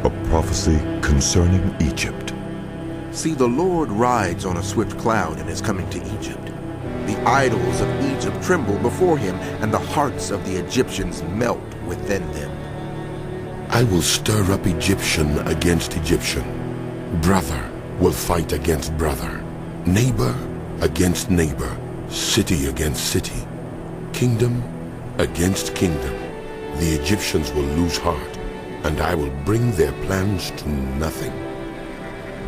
A prophecy concerning Egypt. See, the Lord rides on a swift cloud and is coming to Egypt. The idols of Egypt tremble before him, and the hearts of the Egyptians melt within them. I will stir up Egyptian against Egyptian. Brother will fight against brother. Neighbor against neighbor. City against city. Kingdom against kingdom. The Egyptians will lose heart, and I will bring their plans to nothing.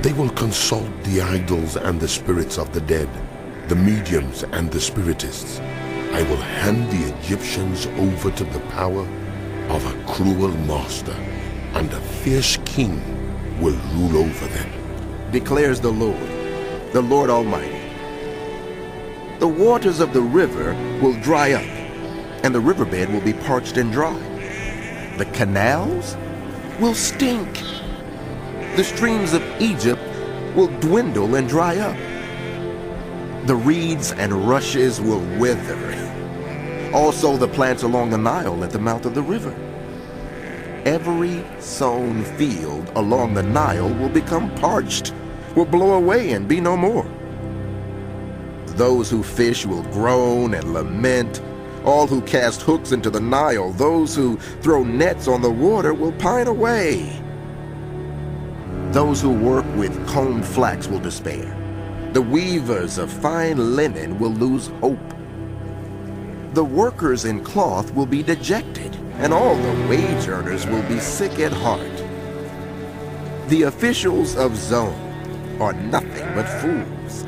They will consult the idols and the spirits of the dead, the mediums and the spiritists. I will hand the Egyptians over to the power of a cruel master, and a fierce king will rule over them. Declares the Lord Almighty. The waters of the river will dry up, and the riverbed will be parched and dry. The canals will stink. The streams of Egypt will dwindle and dry up. The reeds and rushes will wither. Also the plants along the Nile at the mouth of the river. Every sown field along the Nile will become parched, will blow away and be no more. Those who fish will groan and lament. All who cast hooks into the Nile, those who throw nets on the water will pine away. Those who work with combed flax will despair. The weavers of fine linen will lose hope. The workers in cloth will be dejected, and all the wage earners will be sick at heart. The officials of Zone are nothing but fools.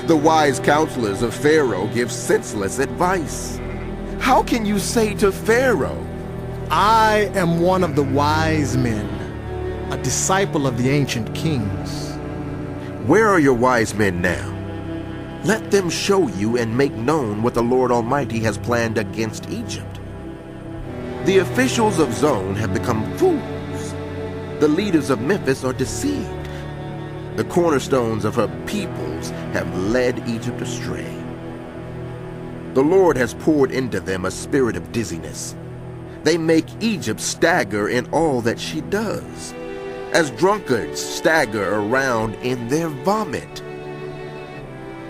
The wise counselors of Pharaoh give senseless advice. How can you say to Pharaoh, I am one of the wise men, a disciple of the ancient kings? where are your wise men now? Let them show you and make known what the Lord Almighty has planned against Egypt. The officials of Zone have become fools. The leaders of Memphis are deceived. The cornerstones of her peoples have led Egypt astray. The Lord has poured into them a spirit of dizziness. They make Egypt stagger in all that she does, as drunkards stagger around in their vomit.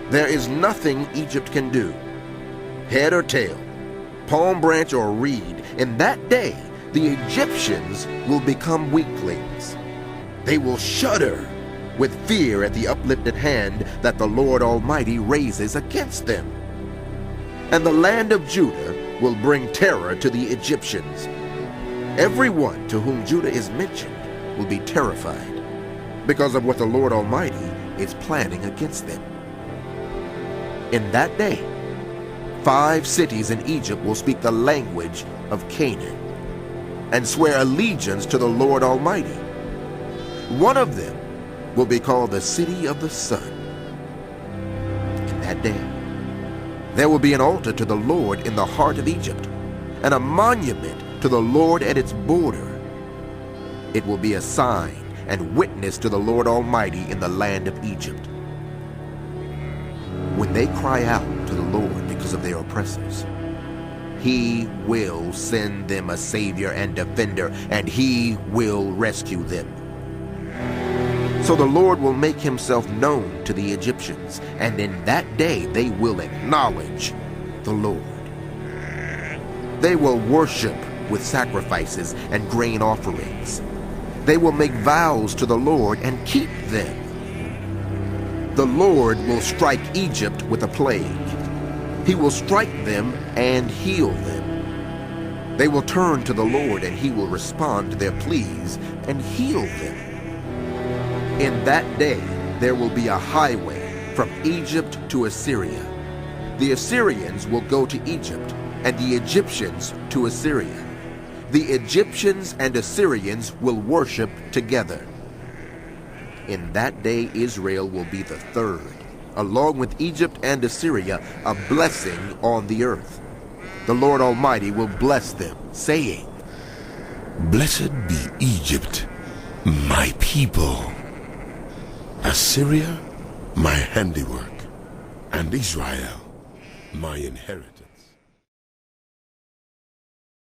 There is nothing Egypt can do, head or tail, palm branch or reed. In that day, the Egyptians will become weaklings. They will shudder with fear at the uplifted hand that the Lord Almighty raises against them. And the land of Judah will bring terror to the Egyptians. Everyone to whom Judah is mentioned will be terrified because of what the Lord Almighty is planning against them. In that day, 5 cities in Egypt will speak the language of Canaan and swear allegiance to the Lord Almighty. One of them will be called the City of the Sun. In that day, there will be an altar to the Lord in the heart of Egypt, and a monument to the Lord at its border. It will be a sign and witness to the Lord Almighty in the land of Egypt. When they cry out to the Lord because of their oppressors, He will send them a Savior and defender, and He will rescue them. So the Lord will make Himself known to the Egyptians, and in that day they will acknowledge the Lord. They will worship with sacrifices and grain offerings. They will make vows to the Lord and keep them. The Lord will strike Egypt with a plague. He will strike them and heal them. They will turn to the Lord, and He will respond to their pleas and heal them. In that day there will be a highway from Egypt to Assyria. The Assyrians will go to Egypt, and the Egyptians to Assyria. The Egyptians and Assyrians will worship together. In that day Israel will be the third, along with Egypt and Assyria, a blessing on the earth. The Lord Almighty will bless them, saying, Blessed be Egypt, my people, Assyria, my handiwork, and Israel, my inheritance.